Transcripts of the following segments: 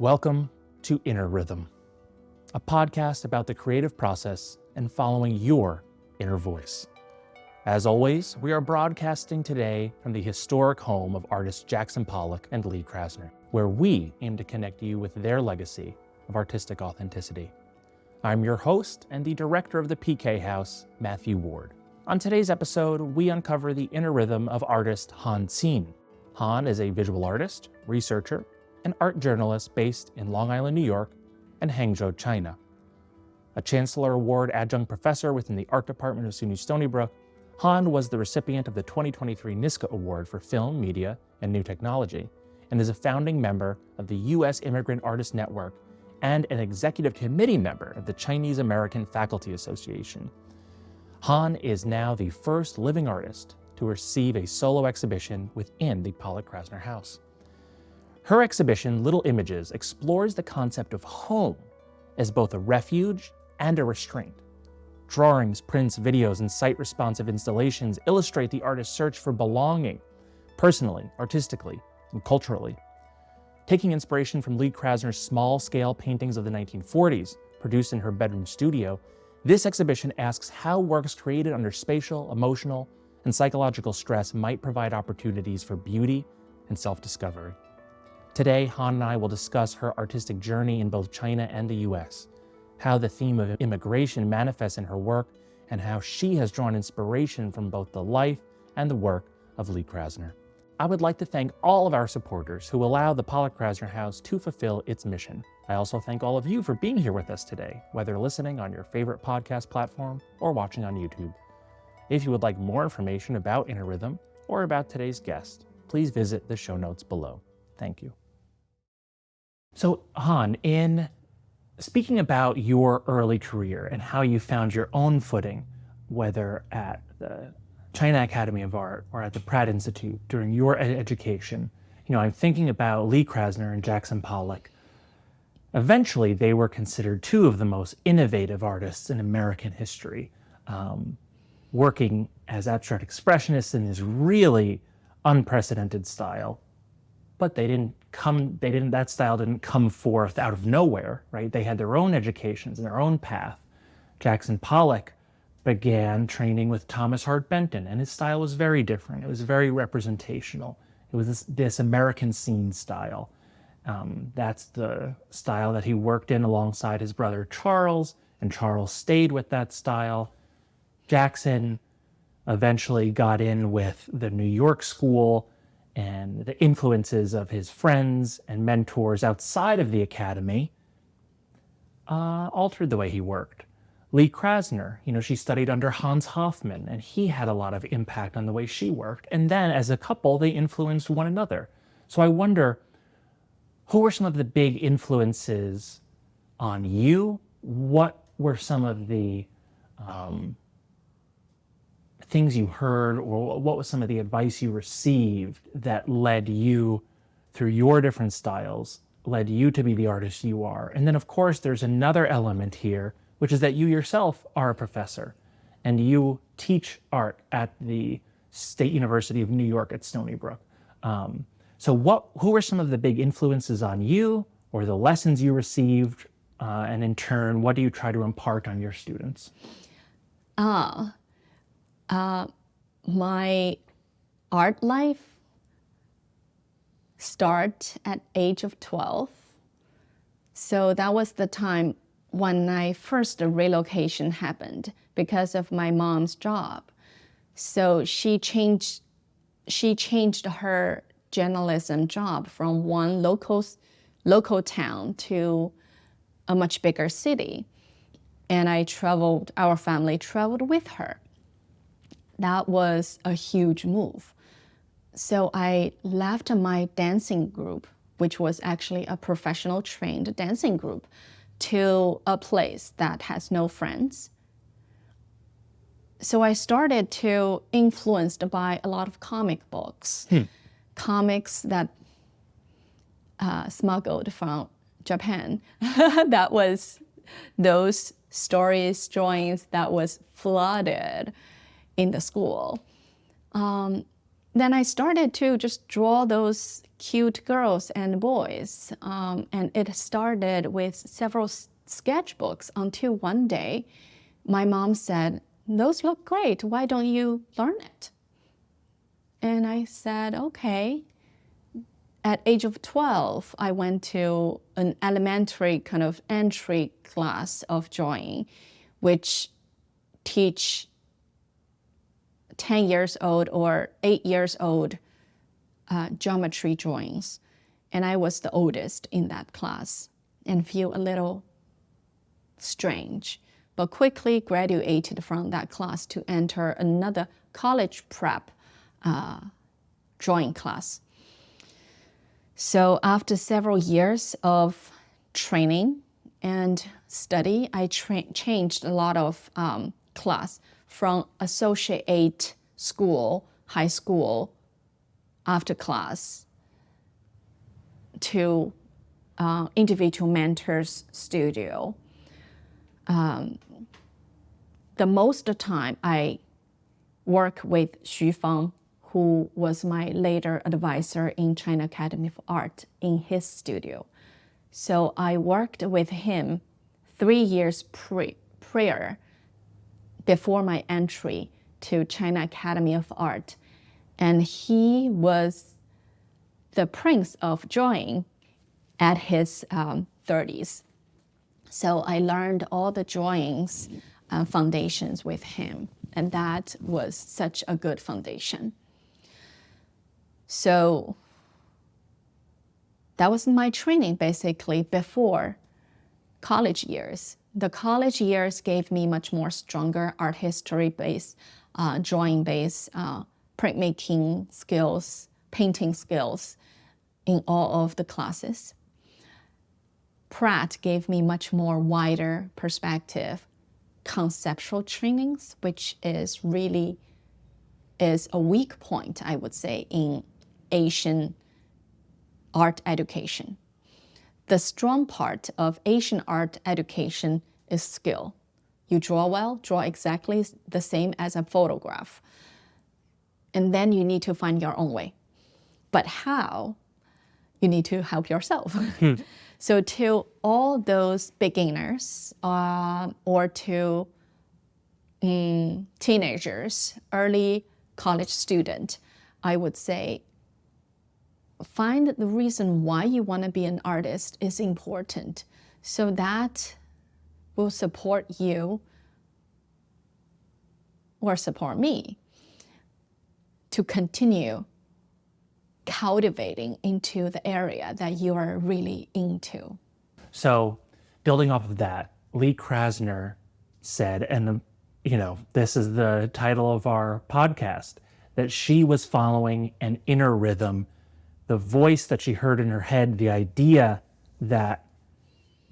Welcome to Inner Rhythm, a podcast about the creative process and following your inner voice. As always, we are broadcasting today from the historic home of artists Jackson Pollock and Lee Krasner, where we aim to connect you with their legacy of artistic authenticity. I'm your host and the director of the PK House, Matthew Ward. On today's episode, we uncover the inner rhythm of artist Han Xin. Han is a visual artist, researcher, an art journalist based in Long Island, New York, and Hangzhou, China. A Chancellor Award adjunct professor within the art department of SUNY Stony Brook, Han was the recipient of the 2023 NISCA Award for Film, Media, and New Technology, and is a founding member of the U.S. Immigrant Artist Network and an executive committee member of the Chinese American Faculty Association. Han is now the first living artist to receive a solo exhibition within the Pollock-Krasner House. Her exhibition, Little Images, explores the concept of home as both a refuge and a restraint. Drawings, prints, videos, and site-responsive installations illustrate the artist's search for belonging, personally, artistically, and culturally. Taking inspiration from Lee Krasner's small-scale paintings of the 1940s, produced in her bedroom studio, this exhibition asks how works created under spatial, emotional, and psychological stress might provide opportunities for beauty and self-discovery. Today, Han and I will discuss her artistic journey in both China and the US, how the theme of immigration manifests in her work, and how she has drawn inspiration from both the life and the work of Lee Krasner. I would like to thank all of our supporters who allow the Pollock-Krasner House to fulfill its mission. I also thank all of you for being here with us today, whether listening on your favorite podcast platform or watching on YouTube. If you would like more information about Inner Rhythm or about today's guest, please visit the show notes below. Thank you. So, Han, in speaking about your early career and how you found your own footing, whether at the China Academy of Art or at the Pratt Institute during your education, I'm thinking about Lee Krasner and Jackson Pollock. Eventually, they were considered two of the most innovative artists in American history, working as abstract expressionists in this really unprecedented style. But that style didn't come forth out of nowhere, right? They had their own educations and their own path. Jackson Pollock began training with Thomas Hart Benton, and his style was very different. It was very representational. It was this American scene style. That's the style that he worked in alongside his brother Charles, and Charles stayed with that style. Jackson eventually got in with the New York school, and the influences of his friends and mentors outside of the academy altered the way he worked. Lee Krasner, she studied under Hans Hofmann, and he had a lot of impact on the way she worked. And then as a couple, they influenced one another. So I wonder, who were some of the big influences on you? What were some of the things you heard, or what was some of the advice you received that led you, through your different styles, led you to be the artist you are? And then, of course, there's another element here, which is that you yourself are a professor, and you teach art at the State University of New York at Stony Brook. So who were some of the big influences on you, or the lessons you received, and in turn, what do you try to impart on your students? My art life started at age of 12. So that was the time when my first relocation happened because of my mom's job. So she changed her journalism job from one local town to a much bigger city. And our family traveled with her. That was a huge move. So I left my dancing group, which was actually a professional trained dancing group, to a place that has no friends. So I started to influenced by a lot of comic books, comics that smuggled from Japan. That was those stories, drawings that was flooded in the school. then I started to just draw those cute girls and boys. And it started with several sketchbooks until one day my mom said, "Those look great. Why don't you learn it?" And I said, okay. At age of 12, I went to an elementary kind of entry class of drawing, which teach 10 years old or 8 years old geometry drawings. And I was the oldest in that class and feel a little strange, but quickly graduated from that class to enter another college prep drawing class. So after several years of training and study, I changed a lot of class from associate school, high school, after class, to individual mentors studio. The most of the time I work with Xu Fang, who was my later advisor in China Academy of Art, in his studio. So I worked with him 3 years prior, before my entry to China Academy of Art. And he was the prince of drawing at his 30s. So I learned all the drawings foundations with him, and that was such a good foundation. So that was my training basically before college years. The college years gave me much more stronger art history-based, drawing-based, printmaking skills, painting skills in all of the classes. Pratt gave me much more wider perspective, conceptual trainings, which is a weak point, I would say, in Asian art education. The strong part of Asian art education is skill. You draw well, draw exactly the same as a photograph. And then you need to find your own way. But how? You need to help yourself. So to all those beginners or to teenagers, early college student, I would say, find the reason why you want to be an artist is important. So that will support you or support me to continue cultivating into the area that you are really into. So building off of that, Lee Krasner said, and this is the title of our podcast, that she was following an inner rhythm, the voice that she heard in her head, the idea that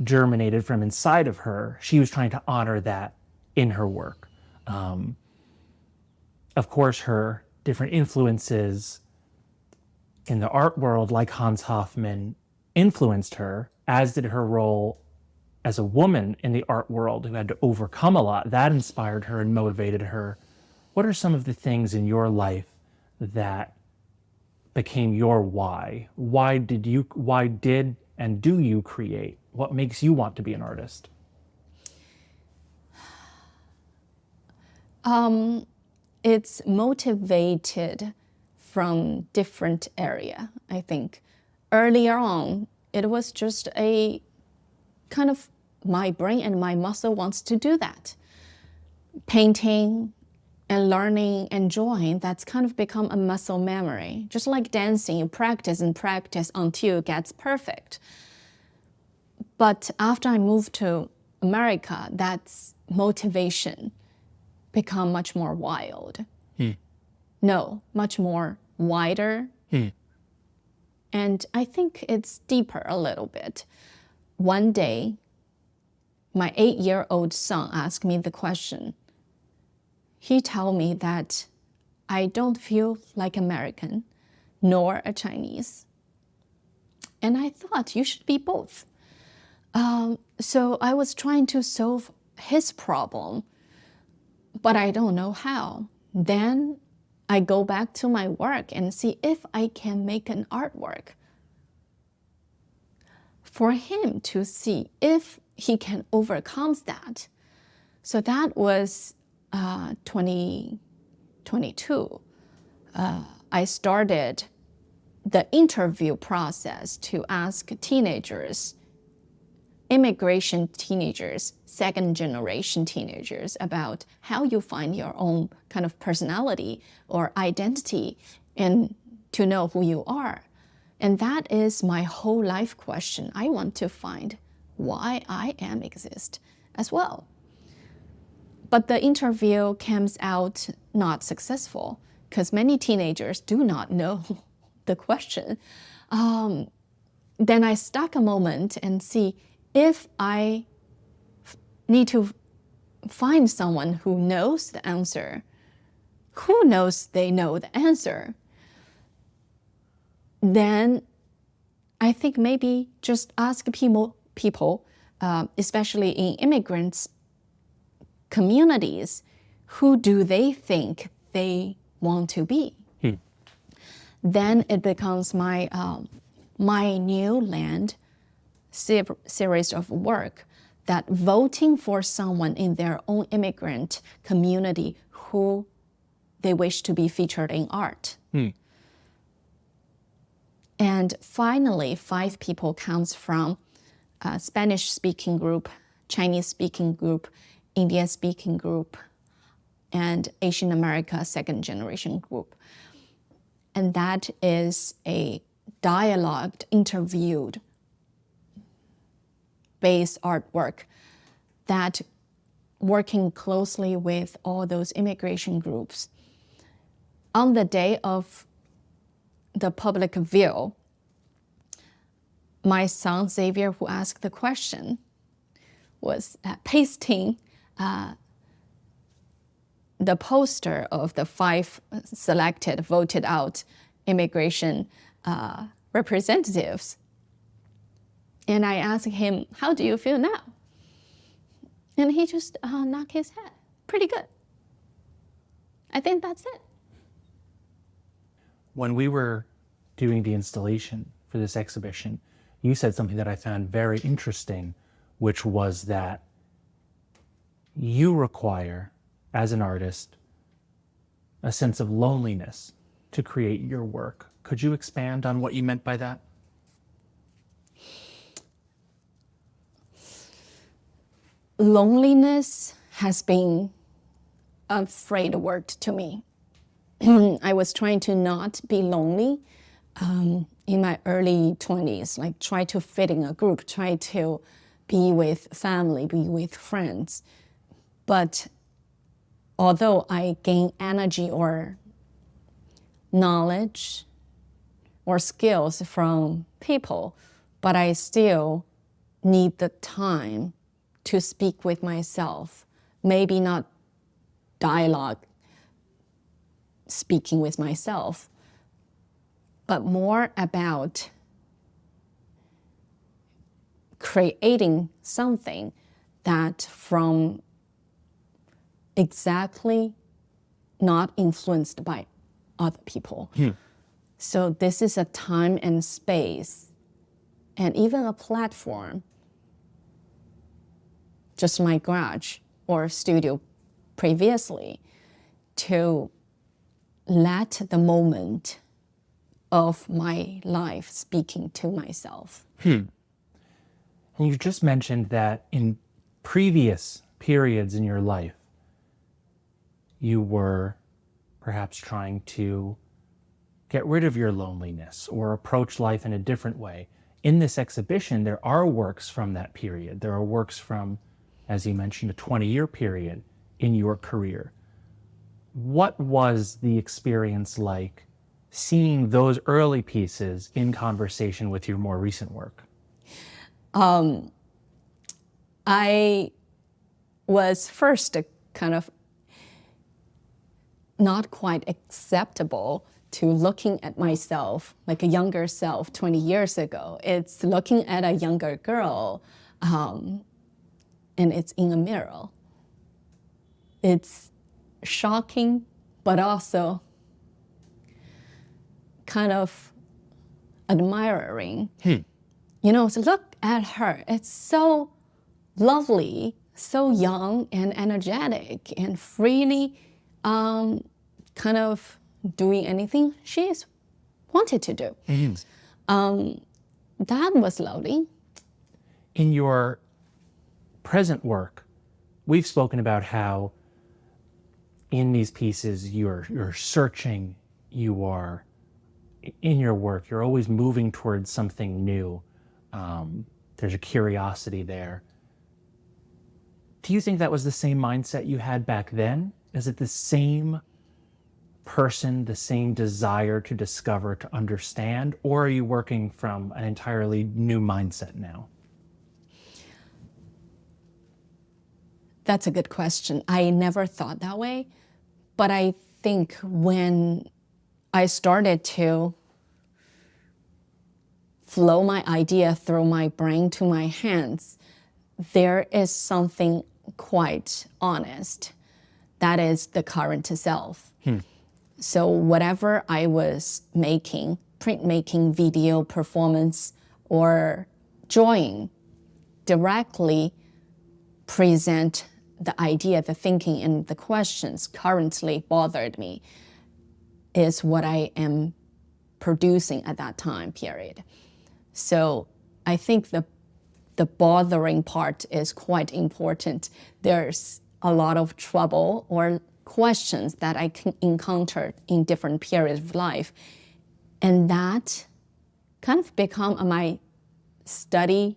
germinated from inside of her. She was trying to honor that in her work. Of course, her different influences in the art world, like Hans Hofmann, influenced her, as did her role as a woman in the art world who had to overcome a lot. That inspired her and motivated her. What are some of the things in your life that became your why? Why did and do you create? What makes you want to be an artist? It's motivated from different area, I think. Earlier on, it was just a kind of my brain and my muscle wants to do that. Painting and learning and drawing, that's kind of become a muscle memory. Just like dancing, you practice and practice until it gets perfect. But after I moved to America, that's motivation become much more wild. No, much more wider. And I think it's deeper a little bit. One day, my 8-year-old son asked me the question. He told me that I don't feel like American, nor a Chinese. And I thought you should be both. So I was trying to solve his problem, but I don't know how. Then I go back to my work and see if I can make an artwork for him to see if he can overcome that. So that was 2022. I started the interview process to ask teenagers, immigration teenagers, second generation teenagers, about how you find your own kind of personality or identity and to know who you are. And that is my whole life question. I want to find why I am exist as well. But the interview comes out not successful because many teenagers do not know the question. Then I stuck a moment and see if I need to find someone who knows the answer, who knows they know the answer, then I think maybe just ask people, especially in immigrants communities, who do they think they want to be? Then it becomes my new land series of work, that voting for someone in their own immigrant community who they wish to be featured in art. And finally, 5 people comes from a Spanish-speaking group, Chinese-speaking group, Indian-speaking group, and Asian America second-generation group. And that is a dialogued, interviewed based artwork that working closely with all those immigration groups. On the day of the public view, my son Xavier, who asked the question, was pasting the poster of the 5 selected, voted out immigration representatives. And I asked him, how do you feel now? And he just knocked his head. Pretty good. I think that's it. When we were doing the installation for this exhibition, you said something that I found very interesting, which was that you require, as an artist, a sense of loneliness to create your work. Could you expand on what you meant by that? Loneliness has been a frayed word to me. I was trying to not be lonely in my early 20s, like try to fit in a group, try to be with family, be with friends. But although I gain energy or knowledge or skills from people, but I still need the time to speak with myself, maybe not dialogue, speaking with myself, but more about creating something that from exactly not influenced by other people. So this is a time and space and even a platform, just my garage or studio previously, to let the moment of my life speaking to myself. And you just mentioned that in previous periods in your life, you were perhaps trying to get rid of your loneliness or approach life in a different way. In this exhibition, there are works from that period. There are works from, as you mentioned, a 20-year period in your career. What was the experience like seeing those early pieces in conversation with your more recent work? I was first kind of not quite acceptable to looking at myself like a younger self 20 years ago. It's looking at a younger girl and it's in a mirror. It's shocking, but also kind of admiring. So look at her. It's so lovely, so young and energetic and freely kind of doing anything she's wanted to do. That was lovely. In your present work, we've spoken about how in these pieces you're searching, you are in your work, you're always moving towards something new. There's a curiosity there. Do you think that was the same mindset you had back then? Is it the same person, the same desire to discover, to understand, or are you working from an entirely new mindset now? That's a good question. I never thought that way, but I think when I started to flow my idea through my brain to my hands, there is something quite honest. That is the current self. So whatever I was making, printmaking, video, performance, or drawing, directly present the idea, the thinking, and the questions currently bothered me is what I am producing at that time period. So I think the bothering part is quite important. There's a lot of trouble or questions that I can encounter in different periods of life. And that kind of become my study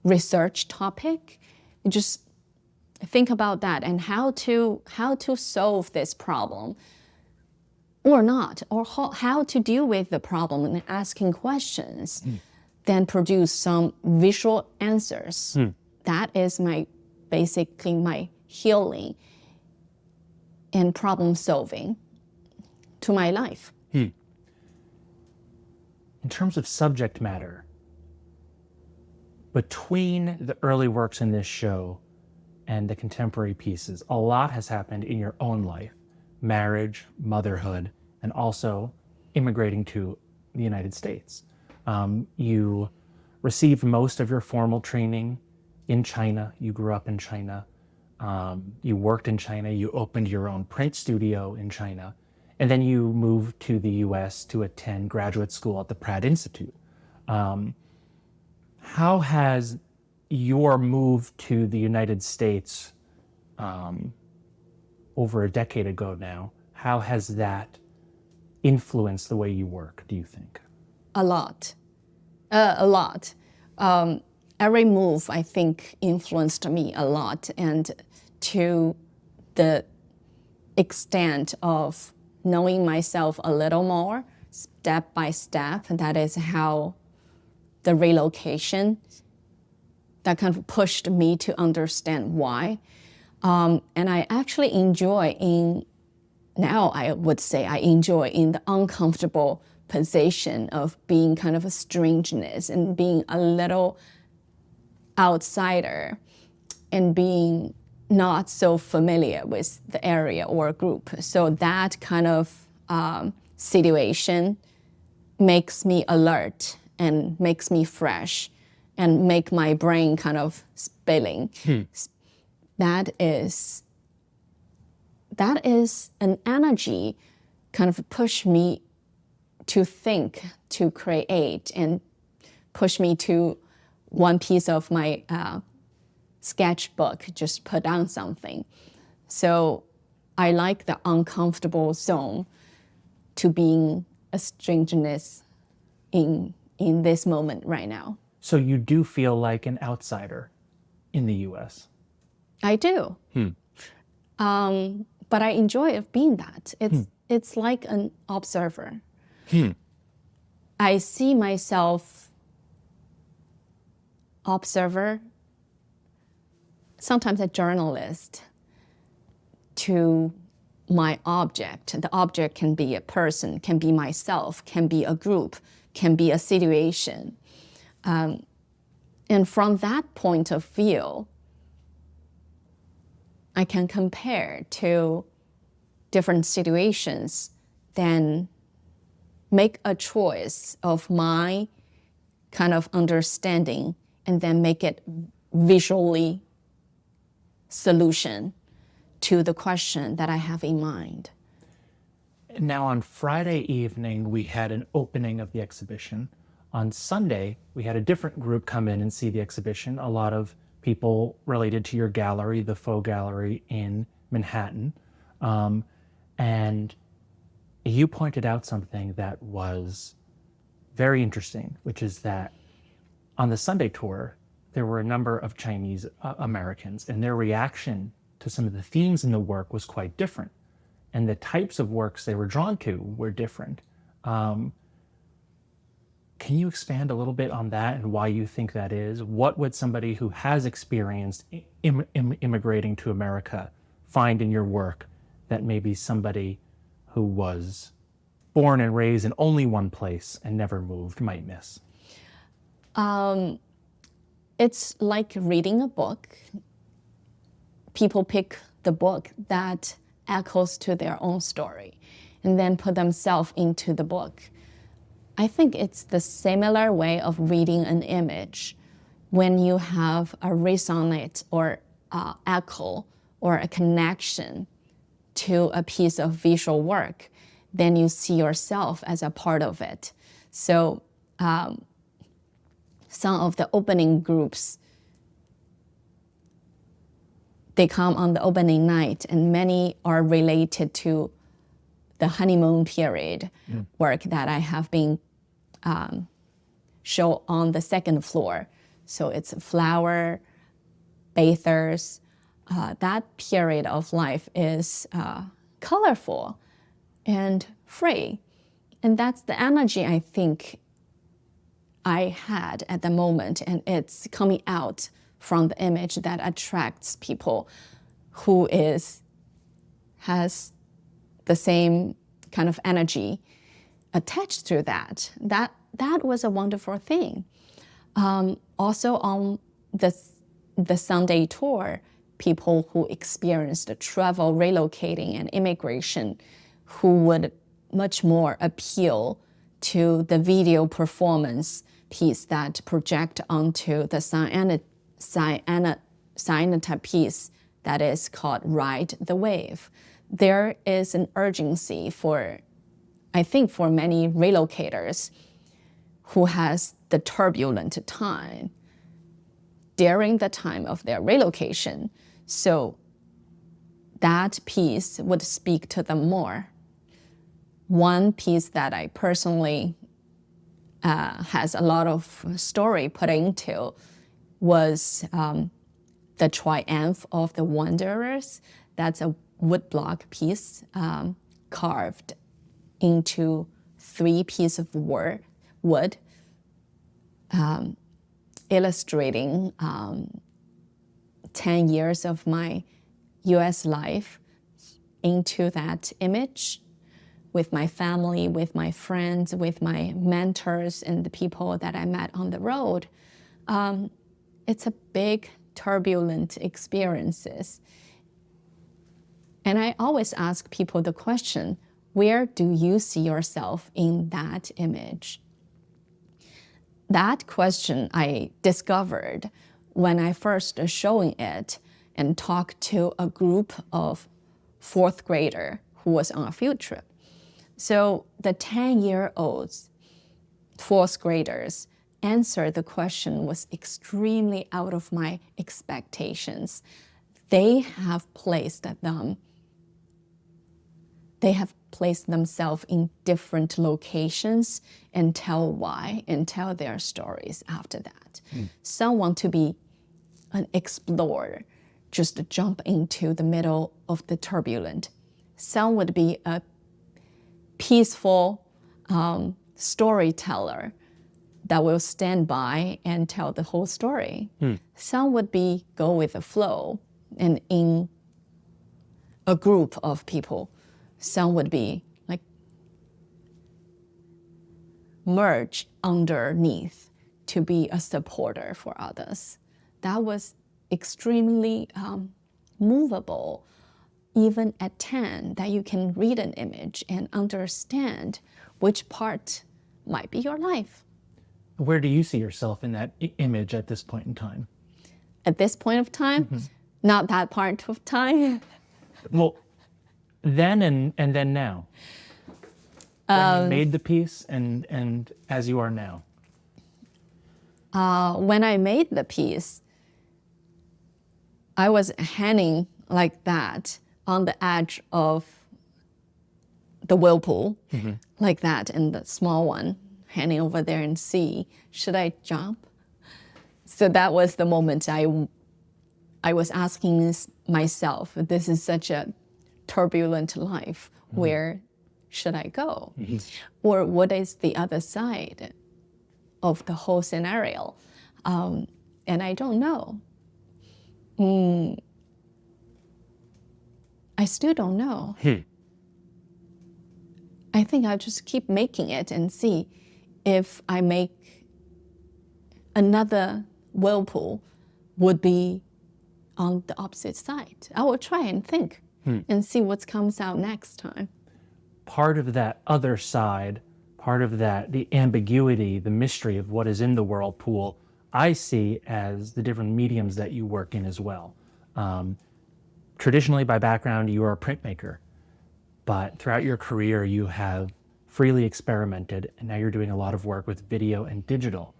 research topic. Just think about that and how to solve this problem or not, or how to deal with the problem and asking questions, then produce some visual answers. That is basically my healing and problem solving to my life. In terms of subject matter, between the early works in this show and the contemporary pieces, a lot has happened in your own life. Marriage, motherhood, and also immigrating to the United States. You received most of your formal training in China. You grew up in China. You worked in China. You opened your own print studio in China. And then you moved to the US to attend graduate school at the Pratt Institute. How has your move to the United States over a decade ago now, how has that influenced the way you work, do you think? A lot. Every move, I think, influenced me a lot, and to the extent of knowing myself a little more, step by step. That is how the relocation, that kind of pushed me to understand why. And I actually now I would say I enjoy in the uncomfortable position of being kind of a strangeness and being a little outsider and being not so familiar with the area or group. So that kind of situation makes me alert and makes me fresh and make my brain kind of spilling. That is an energy kind of push me to think, to create, and push me to one piece of my sketchbook, just put down something. So I like the uncomfortable zone to being a strangeness in this moment right now. So you do feel like an outsider in the US? I do. But I enjoy being that. It's like an observer. I see myself observer, sometimes a journalist, to my object. The object can be a person, can be myself, can be a group, can be a situation. And from that point of view, I can compare to different situations, then make a choice of my kind of understanding and then make it visually solution to the question that I have in mind. Now, on Friday evening, we had an opening of the exhibition. On Sunday, we had a different group come in and see the exhibition, a lot of people related to your gallery, the Faux Gallery in Manhattan. And you pointed out something that was very interesting, which is that on the Sunday tour, there were a number of Chinese Americans, and their reaction to some of the themes in the work was quite different. And the types of works they were drawn to were different. Can you expand a little bit on that and why you think that is? What would somebody who has experienced immigrating to America find in your work that maybe somebody who was born and raised in only one place and never moved might miss? It's like reading a book. People pick the book that echoes to their own story and then put themselves into the book. I think it's the similar way of reading an image. When you have a resonate or echo or a connection to a piece of visual work, then you see yourself as a part of it. So some of the opening groups, they come on the opening night, and many are related to the honeymoon period work that I have been show on the second floor. So it's flower, bathers. That period of life is colorful and free. And that's the energy I think I had at the moment, and it's coming out from the image that attracts people who has the same kind of energy attached to that. That was a wonderful thing. Also on the Sunday tour, people who experienced travel, relocating, and immigration, who would much more appeal to the video performance piece that project onto the cyanide piece that is called Ride the Wave. There is an urgency for, I think, for many relocators who has the turbulent time during the time of their relocation. So that piece would speak to them more. One piece that I personally has a lot of story put into was the Triumph of the Wanderers. That's a woodblock piece carved into 3 pieces of wood, illustrating 10 years of my US life into that image with my family, with my friends, with my mentors, and the people that I met on the road. It's a big, turbulent experiences. And I always ask people the question, where do you see yourself in that image? That question I discovered when I first showing it and talked to a group of 4th grader who was on a field trip. So the 10-year-olds, 4th graders, answered the question was extremely out of my expectations. They have placed themselves in different locations and tell why and tell their stories after that. Some want to be an explorer, just to jump into the middle of the turbulent. Some would be a peaceful storyteller that will stand by and tell the whole story. Some would be go with the flow and in a group of people. Some would be like merge underneath to be a supporter for others. That was extremely movable, even at 10, that you can read an image and understand which part might be your life. Where do you see yourself in that image at this point in time? At this point of time, not that part of time. Well, then and then now. When you made the piece and as you are now. When I made the piece, I was hanging like that on the edge of the whirlpool, like that, and the small one hanging over there and see, should I jump? So that was the moment I was asking myself, this is such a turbulent life, where should I go? Or what is the other side of the whole scenario? And I don't know. I still don't know. I think I'll just keep making it and see if I make another whirlpool would be on the opposite side. I will try and think and see what comes out next time. Part of that other side, part of that, the ambiguity, the mystery of what is in the whirlpool, I see as the different mediums that you work in as well. Traditionally, by background, you are a printmaker, but throughout your career, you have freely experimented, and now you're doing a lot of work with video and digital.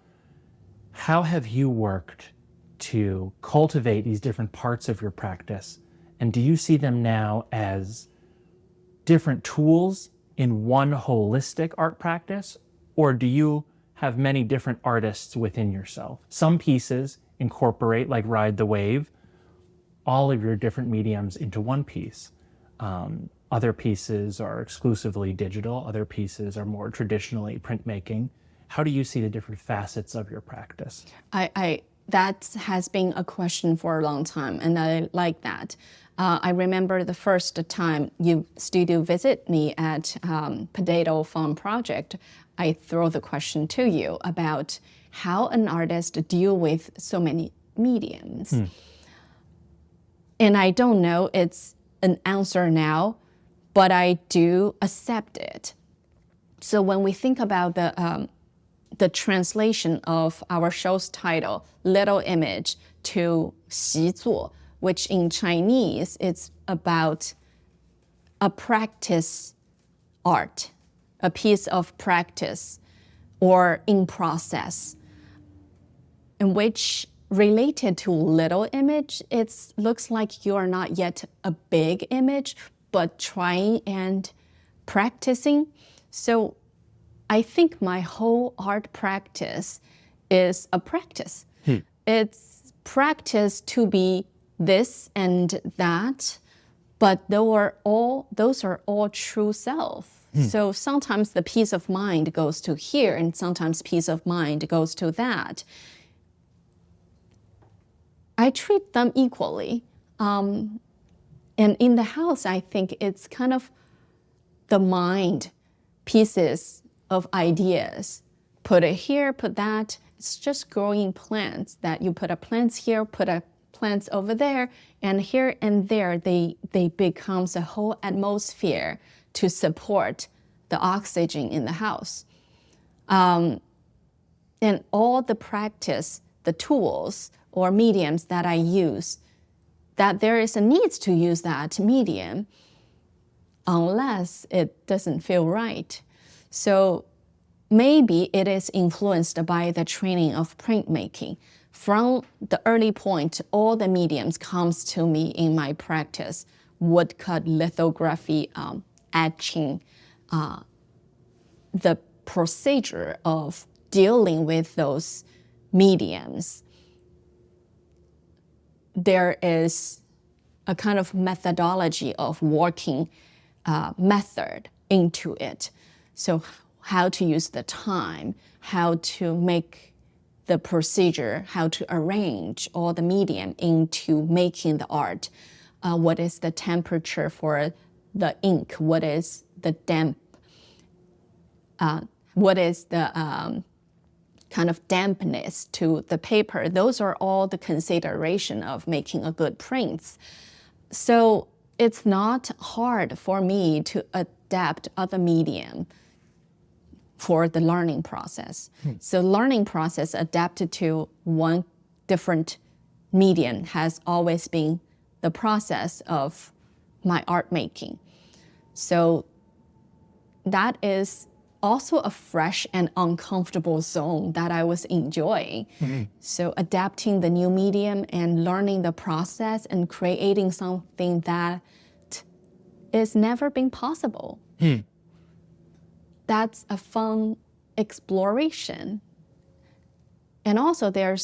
How have you worked to cultivate these different parts of your practice? And do you see them now as different tools in one holistic art practice? Or do you have many different artists within yourself? Some pieces incorporate, like Ride the Wave, all of your different mediums into one piece. Other pieces are exclusively digital. Other pieces are more traditionally printmaking. How do you see the different facets of your practice? That has been a question for a long time, and I like that. I remember the first time you studio visit me at Potato Farm Project, I throw the question to you about how an artist deal with so many mediums. And I don't know it's an answer now, but I do accept it. So when we think about the translation of our show's title, Little Image, to 习作, which in Chinese, it's about a practice art, a piece of practice or in process, in which related to little image, it looks like you are not yet a big image, but trying and practicing. So I think my whole art practice is a practice. It's practice to be this and that, but those are all true self. So sometimes the peace of mind goes to here, and sometimes peace of mind goes to that. I treat them equally. And in the house, I think it's kind of the mind pieces of ideas. Put it here, put that. It's just growing plants that you put a plants here, put a plants over there, and here and there they becomes a whole atmosphere to support the oxygen in the house. And all the practice, the tools or mediums that I use, that there is a need to use that medium unless it doesn't feel right. So maybe it is influenced by the training of printmaking. From the early point, all the mediums comes to me in my practice: woodcut, lithography, etching, the procedure of dealing with those mediums. There is a kind of methodology of working method into it. So how to use the time, how to make the procedure, how to arrange all the medium into making the art. What is the temperature for the ink? What is the damp? What is the kind of dampness to the paper? Those are all the consideration of making a good prints. So it's not hard for me to adapt other medium for the learning process. So learning process adapted to one different medium has always been the process of my art making. So that is also a fresh and uncomfortable zone that I was enjoying. So adapting the new medium and learning the process and creating something that is never been possible. That's a fun exploration. And also there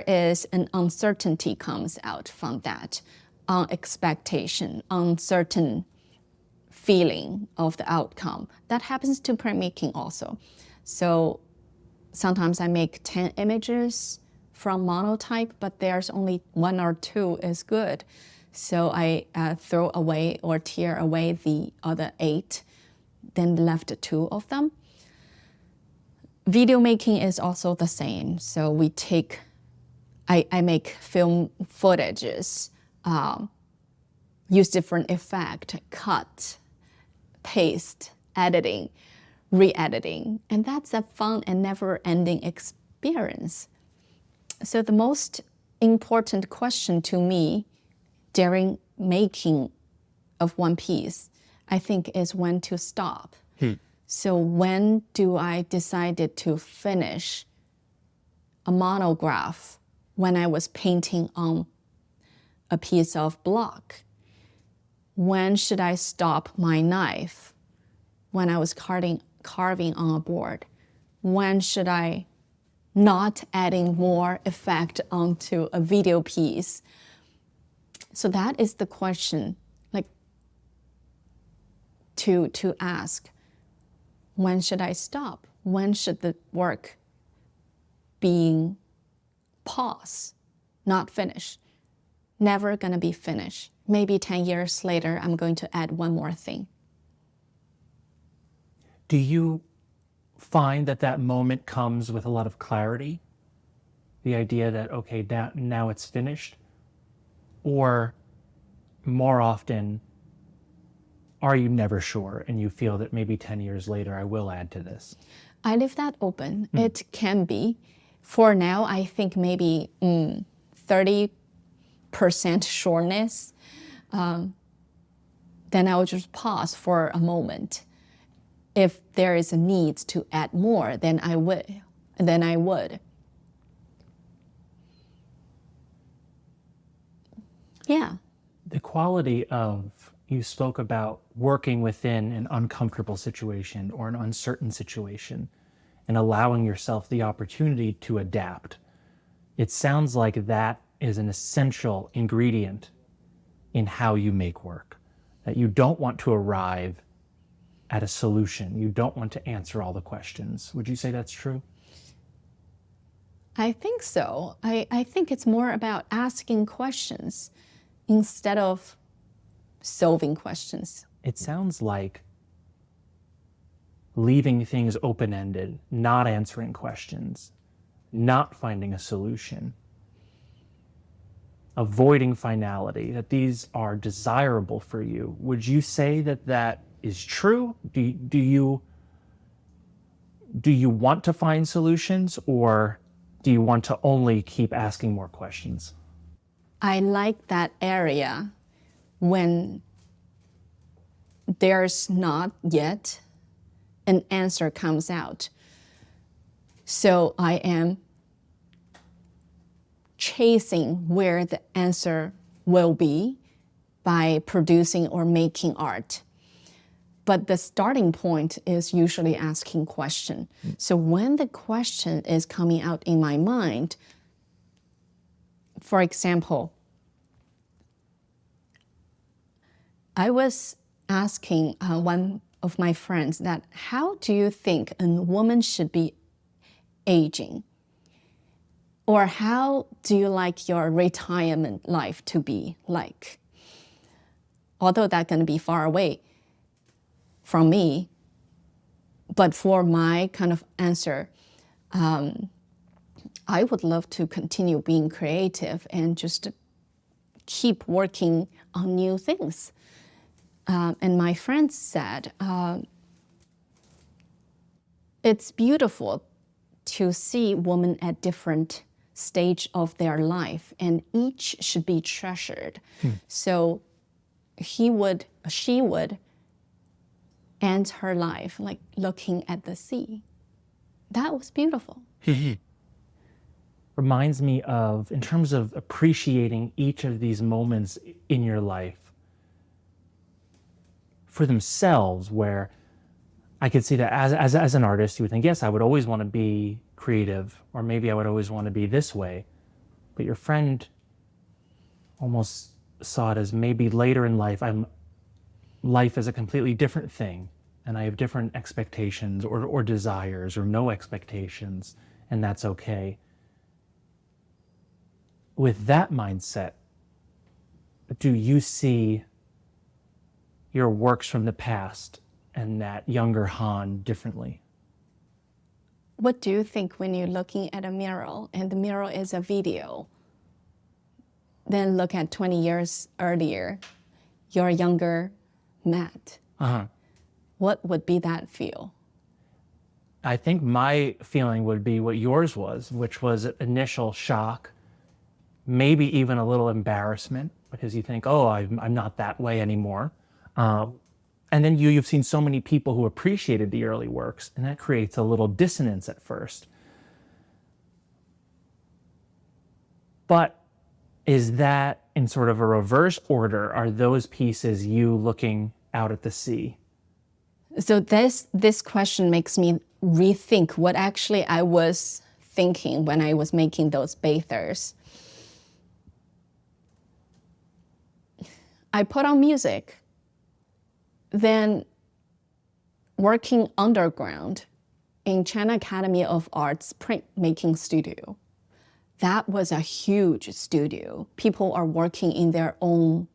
is an uncertainty comes out from that, expectation, uncertain feeling of the outcome. That happens to printmaking also. So sometimes I make 10 images from monotype, but there's only 1 or 2 is good. So I throw away or tear away the other 8, then left 2 of them. Video making is also the same. So we take, I make film footages, use different effect, cut, paste, editing, re-editing, and that's a fun and never-ending experience. So the most important question to me during making of one piece, I think, is when to stop. So when do I decide to finish a monograph when I was painting on a piece of block? When should I stop my knife when I was carving on a board? When should I not adding more effect onto a video piece? So that is the question, like, to ask. When should I stop? When should the work be paused, not finished? Never gonna be finished. Maybe 10 years later, I'm going to add one more thing. Do you find that that moment comes with a lot of clarity? The idea that, okay, now it's finished? Or more often, are you never sure and you feel that maybe 10 years later I will add to this? I leave that open. It can be. For now, I think maybe 30% sureness. Then I will just pause for a moment. If there is a need to add more, then I would. Yeah. The quality of, you spoke about working within an uncomfortable situation or an uncertain situation and allowing yourself the opportunity to adapt. It sounds like that is an essential ingredient in how you make work, that you don't want to arrive at a solution. You don't want to answer all the questions. Would you say that's true? I think so. I think it's more about asking questions instead of solving questions. It sounds like leaving things open-ended, not answering questions, not finding a solution, avoiding finality, that these are desirable for you. Would you say that that is true? Do you want to find solutions, or do you want to only keep asking more questions? I like that area when there's not yet an answer comes out. So I am chasing where the answer will be by producing or making art. But the starting point is usually asking question. So when the question is coming out in my mind, for example, I was asking one of my friends that, how do you think a woman should be aging? Or how do you like your retirement life to be like? Although that's going to be far away from me, but for my kind of answer, I would love to continue being creative and just keep working on new things. And my friend said, it's beautiful to see women at different stage of their life, and each should be treasured. So she would end her life like looking at the sea. That was beautiful. Reminds me of, in terms of appreciating each of these moments in your life for themselves, where I could see that as an artist, you would think, yes, I would always want to be creative, or maybe I would always want to be this way. But your friend almost saw it as maybe later in life, life is a completely different thing, and I have different expectations or desires or no expectations, and that's okay. With that mindset, do you see your works from the past and that younger Han differently? What do you think when you're looking at a mural and the mural is a video? Then look at 20 years earlier, your younger Matt. What would be that feel? I think my feeling would be what yours was, which was initial shock, maybe even a little embarrassment, because you think, oh, I'm not that way anymore. And then you've seen so many people who appreciated the early works, and that creates a little dissonance at first. But is that in sort of a reverse order? Are those pieces you looking out at the sea? So this question makes me rethink what actually I was thinking when I was making those bathers. I put on music, then working underground in China Academy of Arts printmaking studio. That was a huge studio. People are working in their own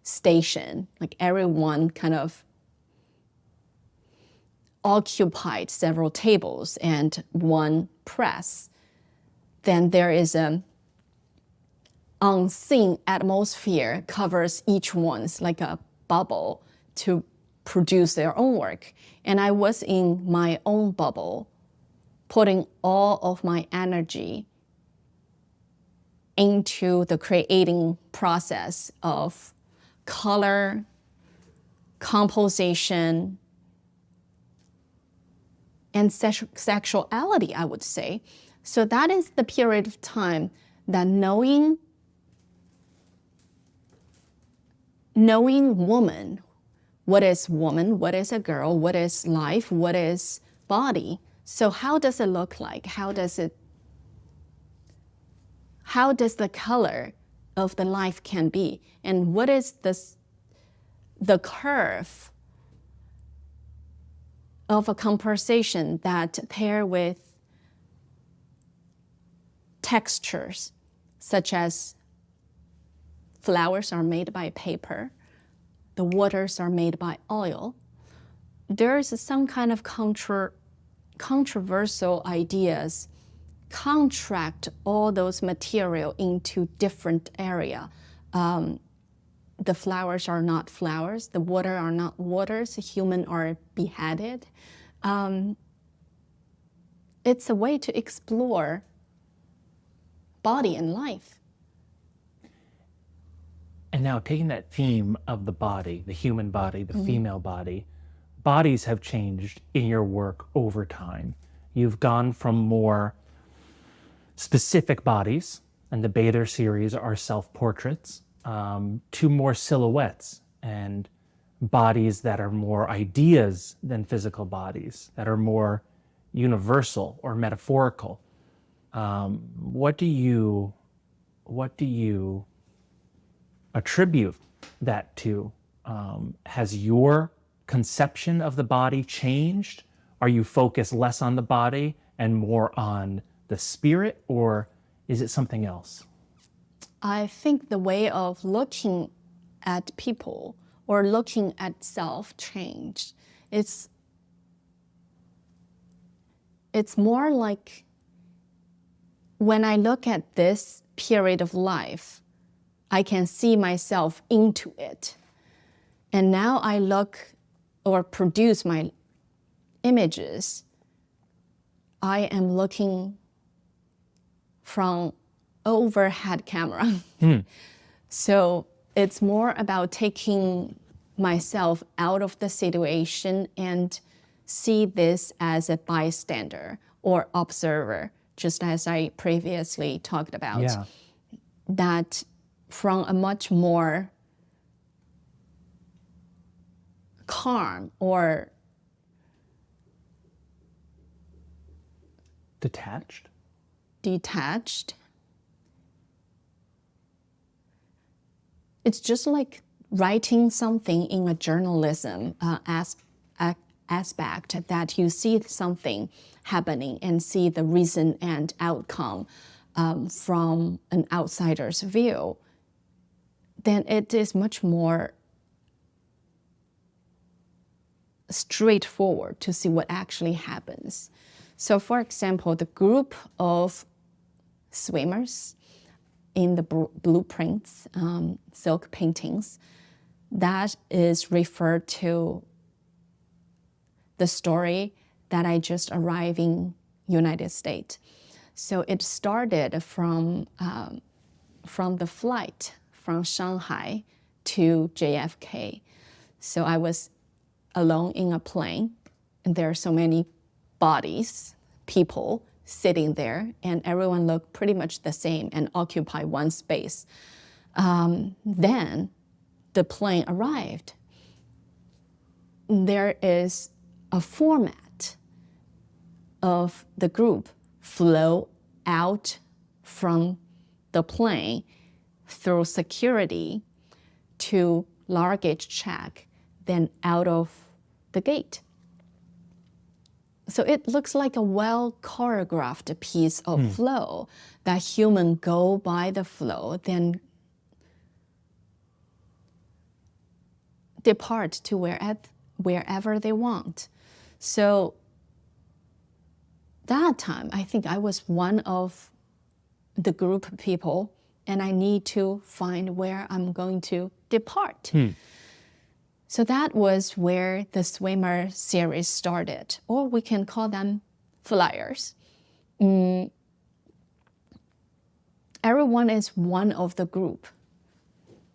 station, like everyone kind of occupied several tables and one press. Then there is a unseen atmosphere covers each one's like a bubble to produce their own work. And I was in my own bubble, putting all of my energy into the creating process of color, composition, and sexuality, I would say. So that is the period of time that knowing woman, what is a girl, what is life, what is body. So how does it look like? How does the color of the life can be? And what is the curve of a composition that pair with textures, such as flowers are made by paper, the waters are made by oil. There is some kind of controversial ideas contract all those material into different area. The flowers are not flowers, the water are not waters, human are beheaded. It's a way to explore body and life. And now taking that theme of the body, the human body, the female body, bodies have changed in your work over time. You've gone from more specific bodies, and the Bather series are self-portraits, to more silhouettes and bodies that are more ideas than physical bodies, that are more universal or metaphorical. What do you attribute that to? Has your conception of the body changed? Are you focused less on the body and more on the spirit, or is it something else? I think the way of looking at people or looking at self changed. It's more like when I look at this period of life, I can see myself into it. And now I look or produce my images I am looking from overhead camera. So it's more about taking myself out of the situation and see this as a bystander or observer, just as I previously talked about. Yeah. That from a much more calm or Detached? detached. It's just like writing something in a journalism aspect, that you see something happening and see the reason and outcome from an outsider's view. Then it is much more straightforward to see what actually happens. So for example, the group of swimmers in the blueprints, silk paintings, that is referred to the story that I just arrived in United States. So it started from the flight from Shanghai to JFK. So I was alone in a plane, and there are so many bodies, people sitting there, and everyone looked pretty much the same and occupy one space. Then the plane arrived. There is a format of the group flow out from the plane through security to luggage check, then out of the gate. So it looks like a well choreographed piece of flow that humans go by the flow, then depart to wherever they want. So that time, I think I was one of the group of people, and I need to find where I'm going to depart. So that was where the swimmer series started, or we can call them flyers. Everyone is one of the group,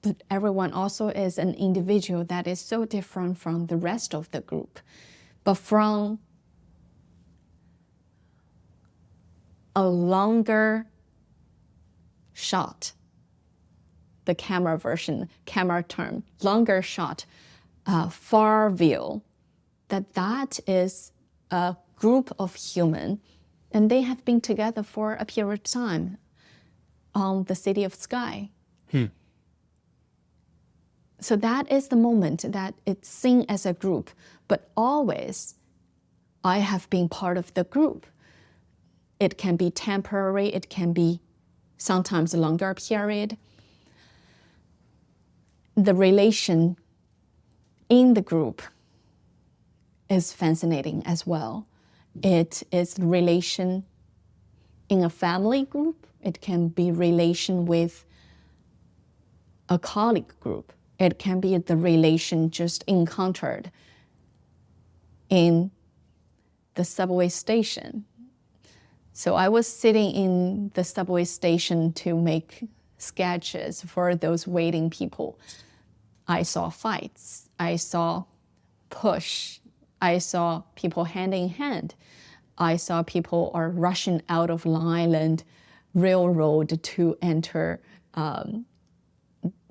but everyone also is an individual that is so different from the rest of the group. But from a longer shot, the camera term, longer shot, far view, that is a group of humans, and they have been together for a period of time on the city of sky. So that is the moment that it's seen as a group, but always I have been part of the group. It can be temporary, it can be sometimes a longer period. The relation in the group is fascinating as well. It is relation in a family group. It can be relation with a colleague group. It can be the relation just encountered in the subway station. So I was sitting in the subway station to make sketches for those waiting people. I saw fights. I saw push. I saw people hand in hand. I saw people are rushing out of Long Island Railroad to enter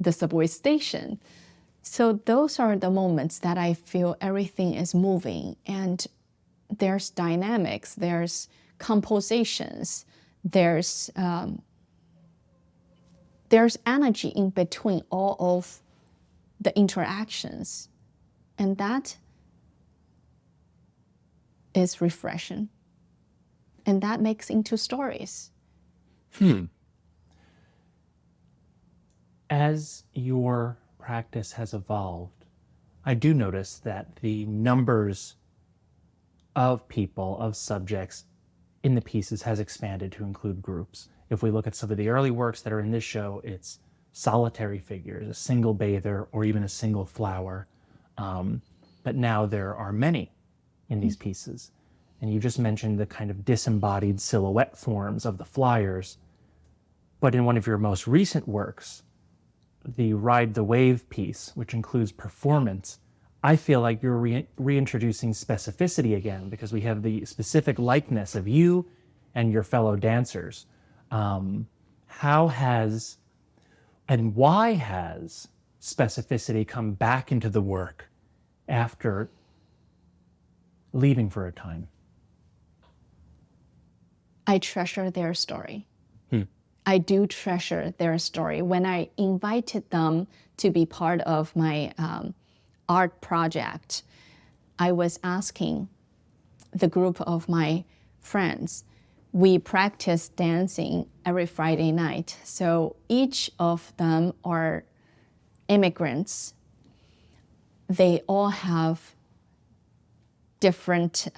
the subway station. So those are the moments that I feel everything is moving, and there's dynamics, there's compositions, there's energy in between all of the interactions, and that is refreshing, and that makes into stories. As your practice has evolved, I do notice that the numbers of people, of subjects in the pieces has expanded to include groups. If we look at some of the early works that are in this show, it's solitary figures, a single bather, or even a single flower. But now there are many in these pieces. and you just mentioned the kind of disembodied silhouette forms of the flyers. But in one of your most recent works, the Ride the Wave piece, which includes performance, I feel like you're reintroducing specificity again, because we have the specific likeness of you and your fellow dancers. How has and why has specificity come back into the work after leaving for a time? I treasure their story. I do treasure their story. When I invited them to be part of my art project, I was asking the group of my friends. We practice dancing every Friday night. So each of them are immigrants. They all have different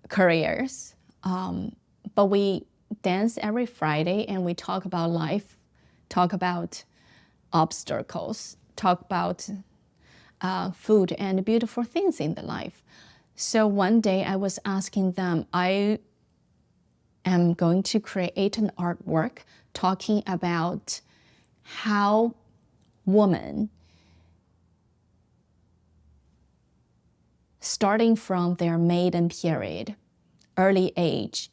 careers, but we dance every Friday and we talk about life, talk about obstacles, talk about food and beautiful things in the life. So one day I was asking them, I am going to create an artwork talking about how women, starting from their maiden period, early age,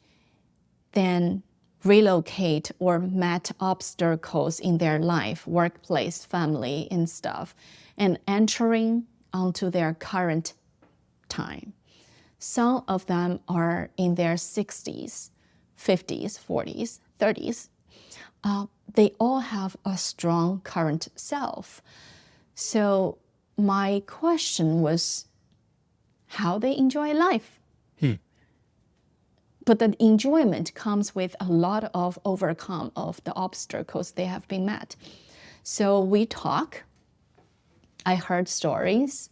then relocate or met obstacles in their life, workplace, family, and stuff, and entering onto their current time. Some of them are in their 60s, 50s, 40s, 30s. They all have a strong current self. So my question was how they enjoy life. But the enjoyment comes with a lot of overcome of the obstacles they have been met. So we talk. I heard stories.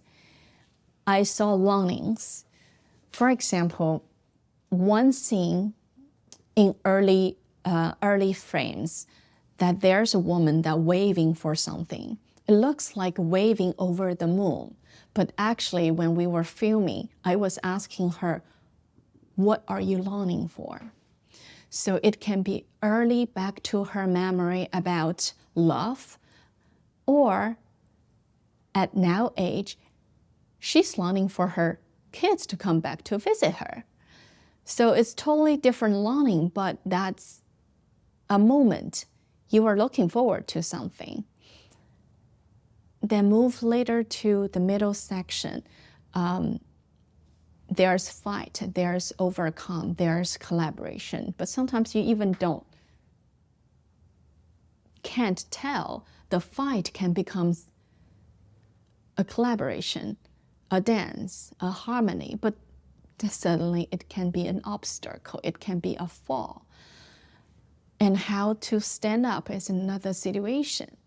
I saw longings. For example, one scene in early frames that there's a woman that waving for something. It looks like waving over the moon. But actually, when we were filming, I was asking her, what are you longing for? So it can be early back to her memory about love, or at now age, she's longing for her kids to come back to visit her. So it's totally different longing, but that's a moment you are looking forward to something. Then move later to the middle section. There's fight, there's overcome, there's collaboration. But sometimes you even can't tell. The fight can become a collaboration, a dance, a harmony, but suddenly it can be an obstacle, it can be a fall. And how to stand up is another situation.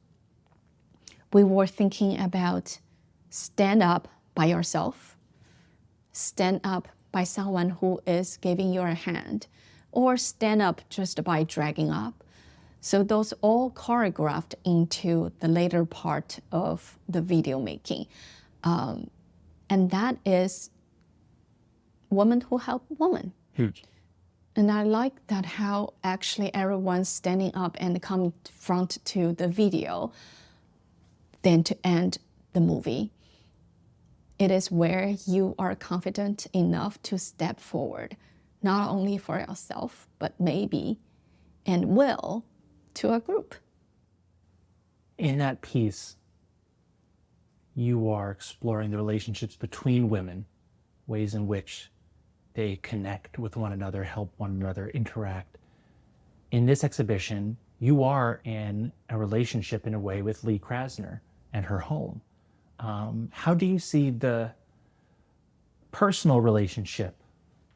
We were thinking about stand up by yourself, stand up by someone who is giving you a hand, or stand up just by dragging up. So those all choreographed into the later part of the video making. And that is woman who help woman. Huge. And I like that how actually everyone's standing up and come front to the video, then to end the movie. It is where you are confident enough to step forward, not only for yourself, but maybe and will to a group. In that piece, you are exploring the relationships between women, ways in which they connect with one another, help one another, interact. In this exhibition, you are in a relationship in a way with Lee Krasner and her home. How do you see the personal relationship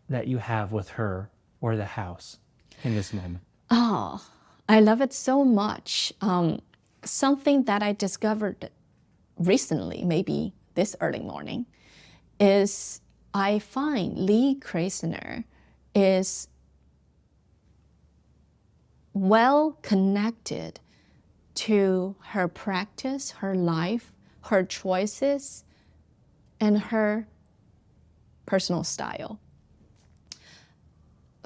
that you have with her or the house in this moment? Oh, I love it so much. Something that I discovered recently, maybe this early morning, is I find Lee Krasner is well connected to her practice, her life, her choices, and her personal style.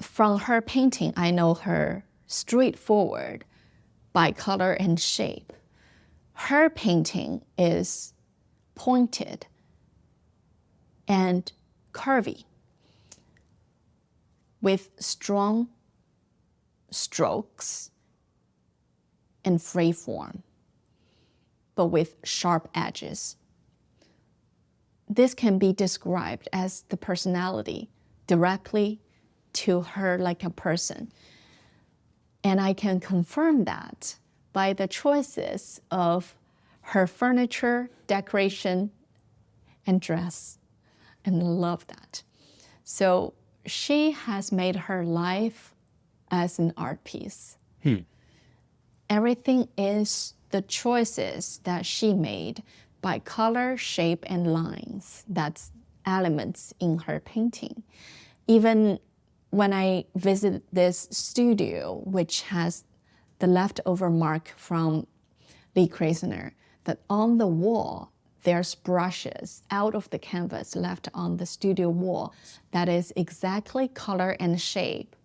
from her painting, I know her straightforward by color and shape. Her painting is pointed and curvy with strong strokes and free form, but with sharp edges. This can be described as the personality directly to her like a person. And I can confirm that by the choices of her furniture, decoration, and dress. And I love that. So she has made her life as an art piece. Everything is the choices that she made by color, shape, and lines. That's elements in her painting. Even when I visit this studio, which has the leftover mark from Lee Krasner, that on the wall, there's brushes out of the canvas left on the studio wall that is exactly color and shape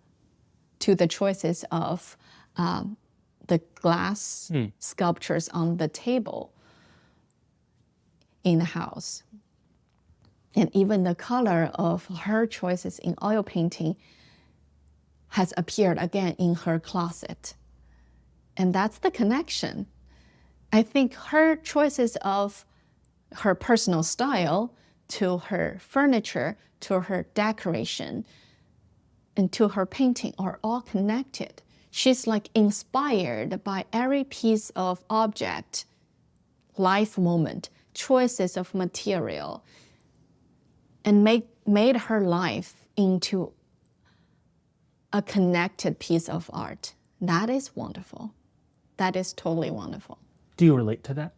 to the choices of the glass sculptures on the table in the house. And even the color of her choices in oil painting has appeared again in her closet. And that's the connection. I think her choices of her personal style to her furniture, to her decoration, and to her painting are all connected. She's like inspired by every piece of object, life moment, choices of material, and made her life into a connected piece of art. That is wonderful. That is totally wonderful. Do you relate to that?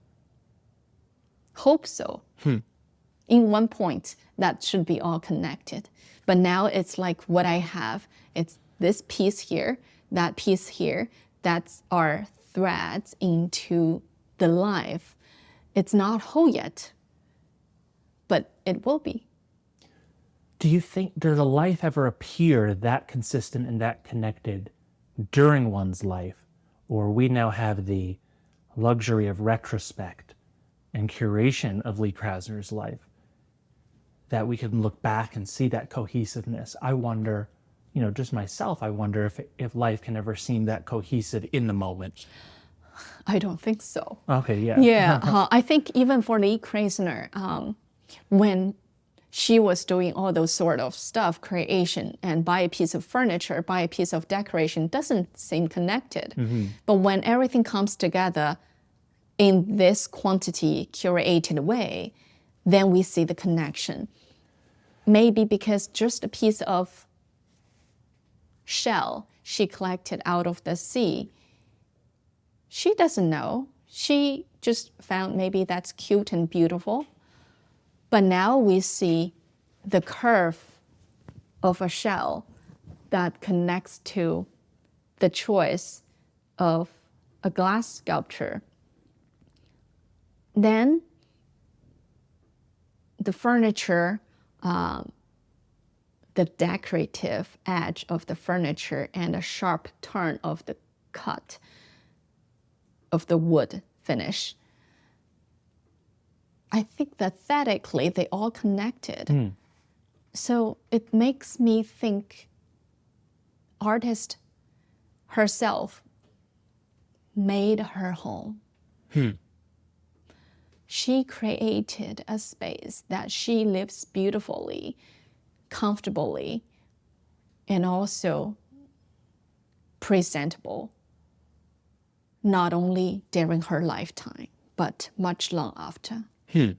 Hope so. In one point, that should be all connected. But now it's like what I have. It's this piece here, that piece here, that's our threads into the life. It's not whole yet, but it will be. Do you think, does a life ever appear that consistent and that connected during one's life? Or we now have the luxury of retrospect and curation of Lee Krasner's life, that we can look back and see that cohesiveness? I wonder, just myself, I wonder if life can ever seem that cohesive in the moment. I don't think so. Okay, yeah. Yeah, I think even for Lee Krasner, when she was doing all those sort of stuff, creation, and buy a piece of furniture, buy a piece of decoration, doesn't seem connected. But when everything comes together in this quantity, curated way, then we see the connection. Maybe because just a piece of shell she collected out of the sea, she doesn't know. She just found maybe that's cute and beautiful. But now we see the curve of a shell that connects to the choice of a glass sculpture. Then the furniture, the decorative edge of the furniture and a sharp turn of the cut of the wood finish. I think that aesthetically they all connected. So it makes me think artist herself made her home. She created a space that she lives beautifully, comfortably, and also presentable, not only during her lifetime, but much long after. In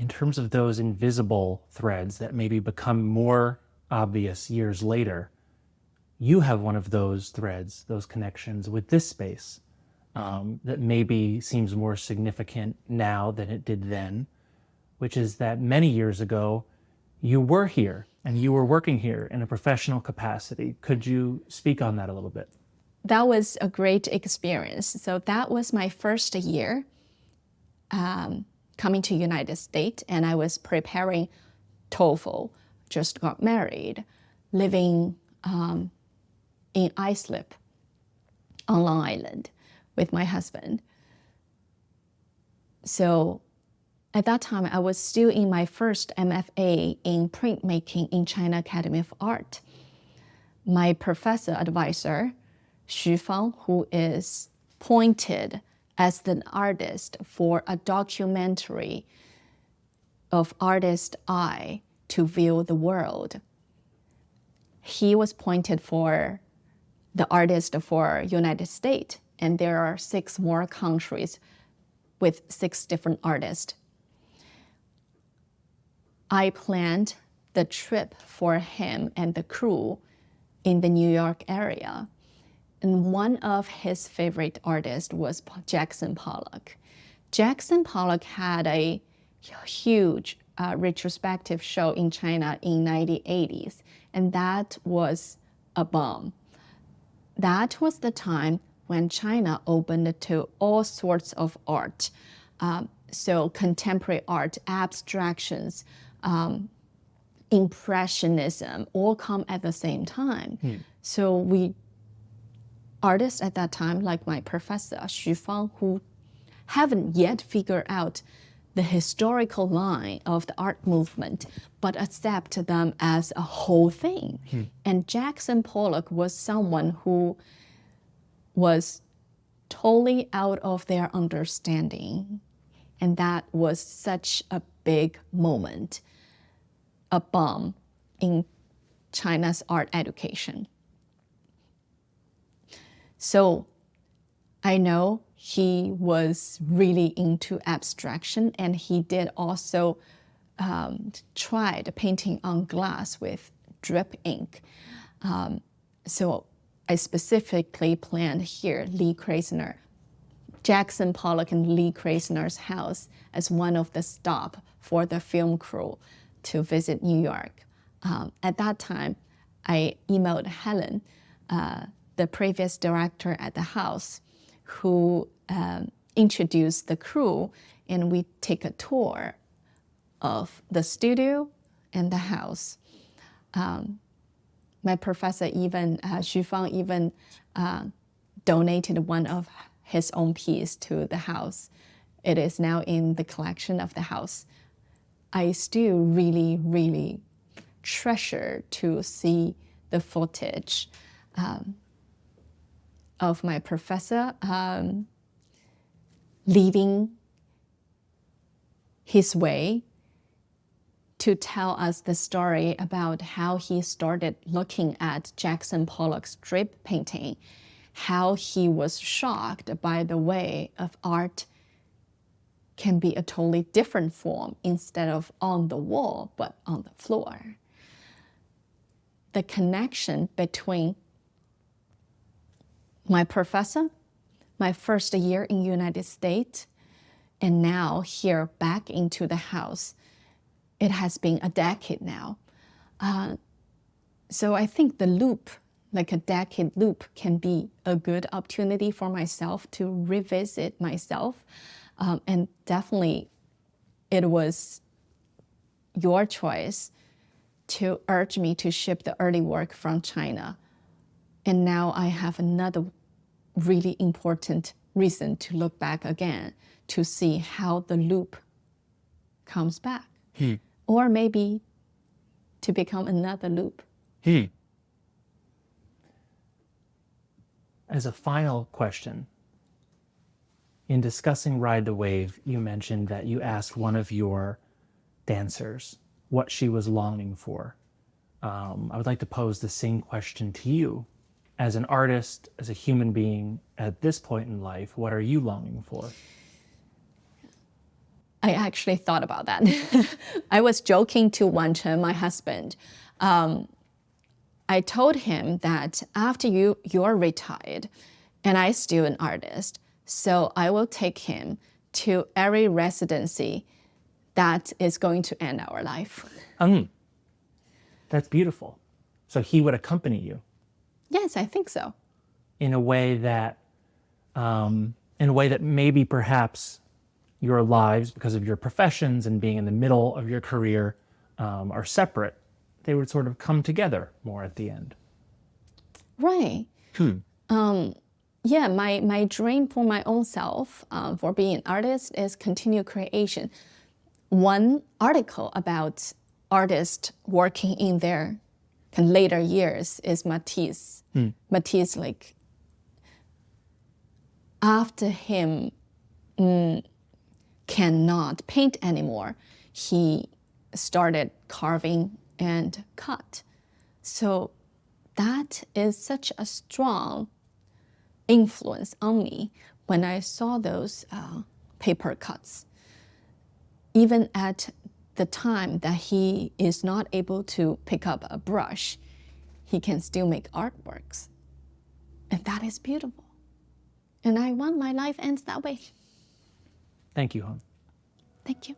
terms of those invisible threads that maybe become more obvious years later, you have one of those threads, those connections with this space that maybe seems more significant now than it did then, which is that many years ago, you were here and you were working here in a professional capacity. Could you speak on that a little bit? That was a great experience. So that was my first year coming to United States, and I was preparing TOEFL, just got married. living in Islip on Long Island with my husband. So at that time, I was still in my first MFA in printmaking in China Academy of Art. My professor advisor, Xu Fang, who is appointed as the artist for a documentary of artist eye to view the world. He was appointed for the artist for United States, and there are 6 more countries with 6 different artists. I planned the trip for him and the crew in the New York area. And one of his favorite artists was Jackson Pollock. Jackson Pollock had a huge retrospective show in China in 1980s, and that was a bomb. That was the time when China opened to all sorts of art. So contemporary art, abstractions, impressionism, all come at the same time. So we artists at that time, like my professor, Xu Fang, who haven't yet figured out the historical line of the art movement, but accept them as a whole thing. And Jackson Pollock was someone who was totally out of their understanding. And that was such a big moment, a bomb in China's art education. So I know he was really into abstraction, and he did also tried painting on glass with drip ink. So I specifically planned here Lee Krasner, Jackson Pollock and Lee Krasner's house as one of the stop for the film crew to visit New York. At that time, I emailed Helen, the previous director at the house, who introduced the crew, and we take a tour of the studio and the house. My professor even, Xu Fang even donated one of his own piece to the house. It is now in the collection of the house. I still really, really treasure to see the footage of my professor leading his way to tell us the story about how he started looking at Jackson Pollock's drip painting, how he was shocked by the way of art can be a totally different form instead of on the wall, but on the floor. The connection between my professor, my first year in the United States, and now here back into the house, it has been a decade now. So I think the loop, like a decade loop, can be a good opportunity for myself to revisit myself. And definitely it was your choice to urge me to ship the early work from China. And now I have another really important reason to look back again to see how the loop comes back. Or maybe to become another loop. As a final question, in discussing Ride the Wave, you mentioned that you asked one of your dancers what she was longing for. I would like to pose the same question to you. As an artist, as a human being, at this point in life, what are you longing for? I actually thought about that. I was joking to Wan Chen, my husband. I told him that after you're retired, and I'm still an artist, so I will take him to every residency that is going to end our life. That's beautiful. So he would accompany you? Yes, I think so. In a way that maybe perhaps your lives, because of your professions and being in the middle of your career, are separate. they would sort of come together more at the end. Right. Yeah, my dream for my own self, for being an artist, is continued creation. One article about artists working in their later years is Matisse. Matisse, like, after him cannot paint anymore, he started carving and cut. So that is such a strong influence on me when I saw those paper cuts. Even at the time that he is not able to pick up a brush, he can still make artworks. And that is beautiful. And I want my life ends that way. Thank you, Hung. Thank you.